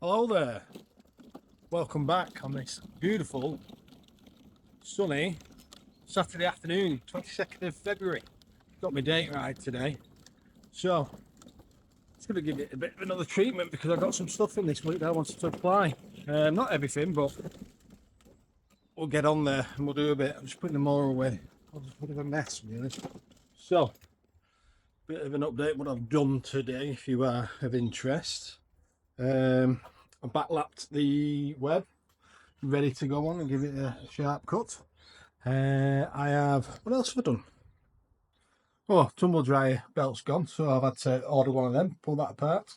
Hello there, welcome back on this beautiful sunny Saturday afternoon, 22nd of February. Got my date right today, so it's going to give it a bit of another treatment because I've got some stuff in this week that I wanted to apply. Not everything, but we'll get on there and we'll do a bit. I'm just putting the mower away. I was a bit of a mess really. So, bit of an update what I've done today if you are of interest. I backlapped the web, ready to go on and give it a sharp cut. I have, what else have I done? Oh, tumble dryer belt's gone, so I've had to order one of them, pull that apart.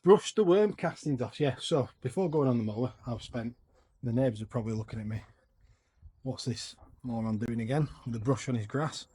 Brushed the worm castings off, yeah. So before going on the mower, I've spent, the neighbours are probably looking at me, what's this moron doing again with the brush on his grass?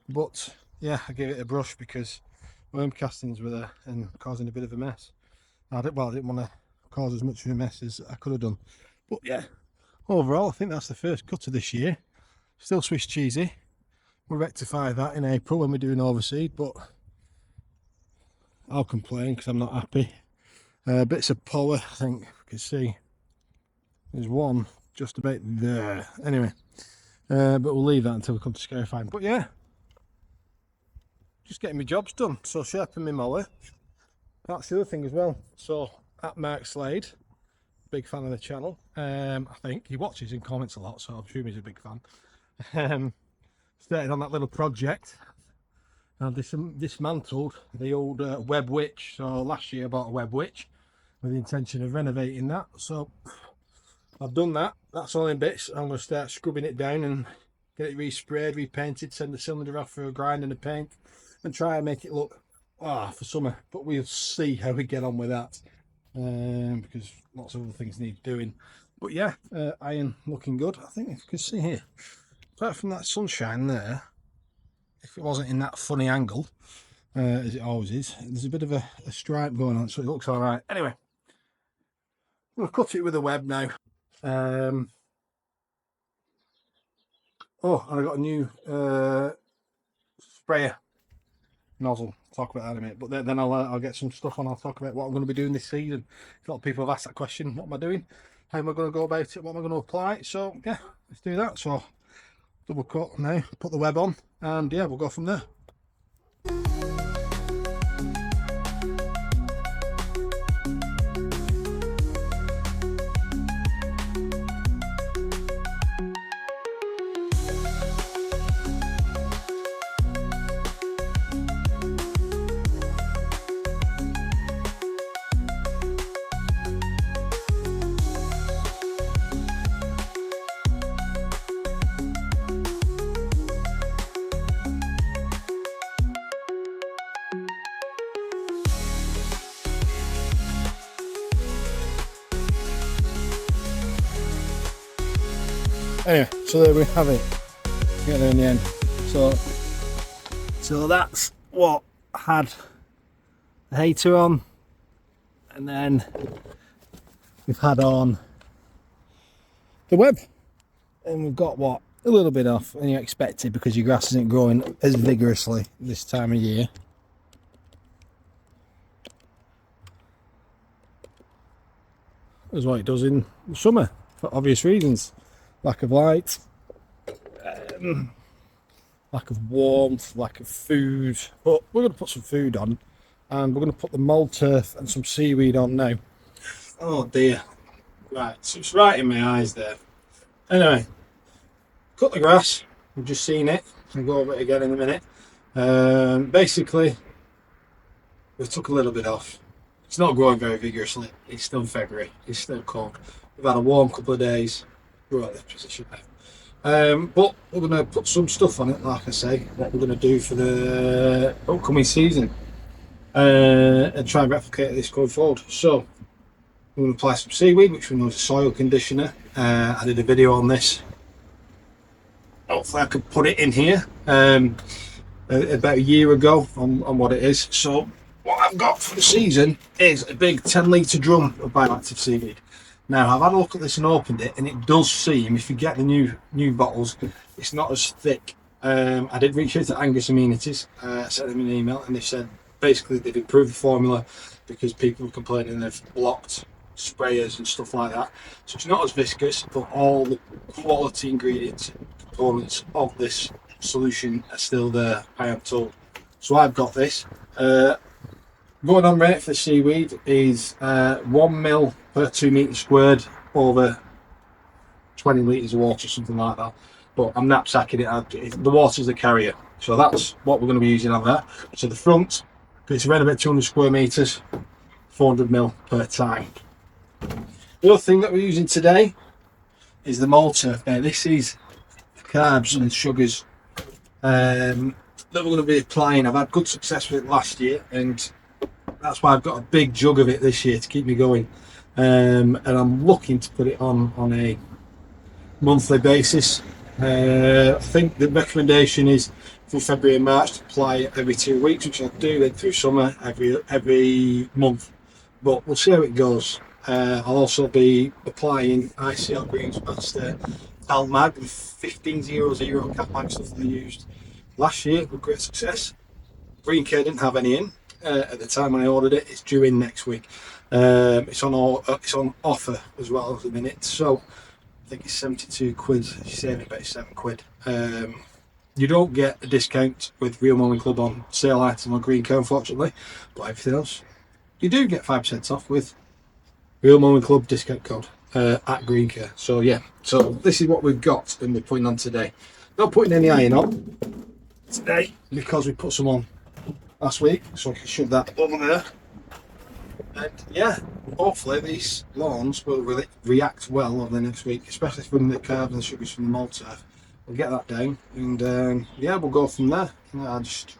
But yeah, I gave it a brush because worm castings were there and causing a bit of a mess. I didn't want to cause as much of a mess as I could have done, but yeah, overall I think that's the first cut of this year. Still Swiss cheesy. We'll rectify that in April when we're doing overseed, but I'll complain because I'm not happy. Bits of power, I think you can see there's one just about there anyway, but we'll leave that until we come to scarifying. But yeah, just getting my jobs done. So sharpen my mower, that's the other thing as well. So at Mark Slade, big fan of the channel. I think he watches and comments a lot, so I'm sure he's a big fan. Started on that little project and dismantled the old web witch. So last year I bought a web witch with the intention of renovating that. So I've done that. That's all in bits. I'm going to start scrubbing it down and get it resprayed, repainted, send the cylinder off for a grind and a paint, and try and make it look for summer. But we'll see how we get on with that. Because lots of other things need doing. But yeah, iron looking good. I think if you can see here, apart from that sunshine there, if it wasn't in that funny angle as it always is, there's a bit of a stripe going on, so it looks all right. Anyway, we'll cut it with a web now. Oh, and I got a new sprayer nozzle. Talk about that in a minute, but then I'll get some stuff on. I'll talk about what I'm going to be doing this season. A lot of people have asked that question: what am I doing? How am I going to go about it? What am I going to apply? So yeah, let's do that. So double cut now, put the web on, and yeah, we'll go from there. Anyway, so there we have it. Get there in the end. So that's what had the hater on, and then we've had on the web, and we've got what a little bit off, and you expect it because your grass isn't growing as vigorously this time of year. As what it does in the summer for obvious reasons. Lack of light, lack of warmth, lack of food. But we're going to put some food on, and we're going to put the mould turf and some seaweed on now. Oh dear. Right, so it's right in my eyes there. Anyway, cut the grass. We've just seen it. I'll go over it again in a minute. Basically, we took a little bit off. It's not growing very vigorously. It's still February. It's still cold. We've had a warm couple of days. We're at this position now. But we're going to put some stuff on it, like I say, what we're going to do for the upcoming season, and try and replicate this going forward. So we're going to apply some seaweed, which we know is a soil conditioner. I did a video on this. Hopefully I could put it in here about a year ago on what it is. So what I've got for the season is a big 10-litre drum of bioactive seaweed. Now I've had a look at this and opened it, and it does seem, if you get the new bottles, it's not as thick. I did reach out to Angus Amenities, sent them an email, and they said basically they've improved the formula because people were complaining they've blocked sprayers and stuff like that. So it's not as viscous, but all the quality ingredients, components of this solution are still there, I am told. So I've got this. Going on rate for the Seaweed is 1 mil per 2 meters squared over 20 litres of water, something like that. But I'm knapsacking it. The water's the carrier, so that's what we're going to be using on that. So the front, it's around about 200 square meters, 400 mil per time. The other thing that we're using today is the Mower. This is carbs and sugars that we're going to be applying. I've had good success with it last year, and that's why I've got a big jug of it this year to keep me going. And I'm looking to put it on a monthly basis. I think the recommendation is for February and March to apply it every 2 weeks, which I'll do it through summer every month. But we'll see how it goes. I'll also be applying ICL Greens Master Cal Mag with 1500 Cat Mag stuff that I used last year with great success. Green Care didn't have any in at the time when I ordered it. It's due in next week. It's on offer as well at the minute, so I think it's 72 quid. You're saving about 7 quid. You don't get a discount with Real Mowing Club on sale item on Green Care, unfortunately, but everything else you do get 5% off with Real Mowing Club discount code at Green Care. So yeah, so this is what we've got and we're putting on today. Not putting any iron on today because we put some on last week, so I can shove that over there. And yeah, hopefully these lawns will react well over the next week, especially from the carbs and sugars from the Mower. We'll get that down, and yeah, we'll go from there. I'll just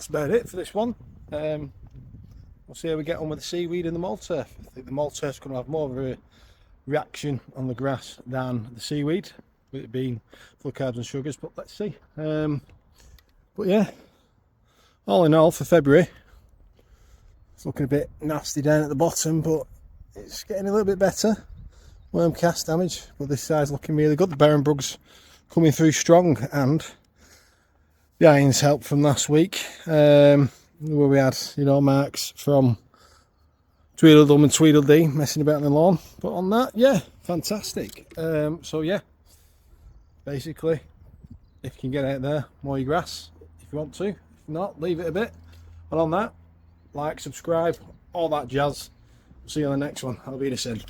that's about it for this one. We'll see how we get on with the Seaweed and the Mower. I think the Mower is going to have more of a reaction on the grass than the Seaweed, with it being full of carbs and sugars, but let's see. But yeah, all in all for February, it's looking a bit nasty down at the bottom, but it's getting a little bit better. Worm cast damage, but this side's looking really good. The Barren bugs coming through strong, and the irons help from last week, where we had, you know, marks from Tweedledum and Tweedledee messing about on the lawn. But on that, yeah, fantastic. So yeah, basically, if you can get out there, mow your grass if you want to. If not, leave it a bit. And on that, like, subscribe, all that jazz. See you on the next one. I'll be the same.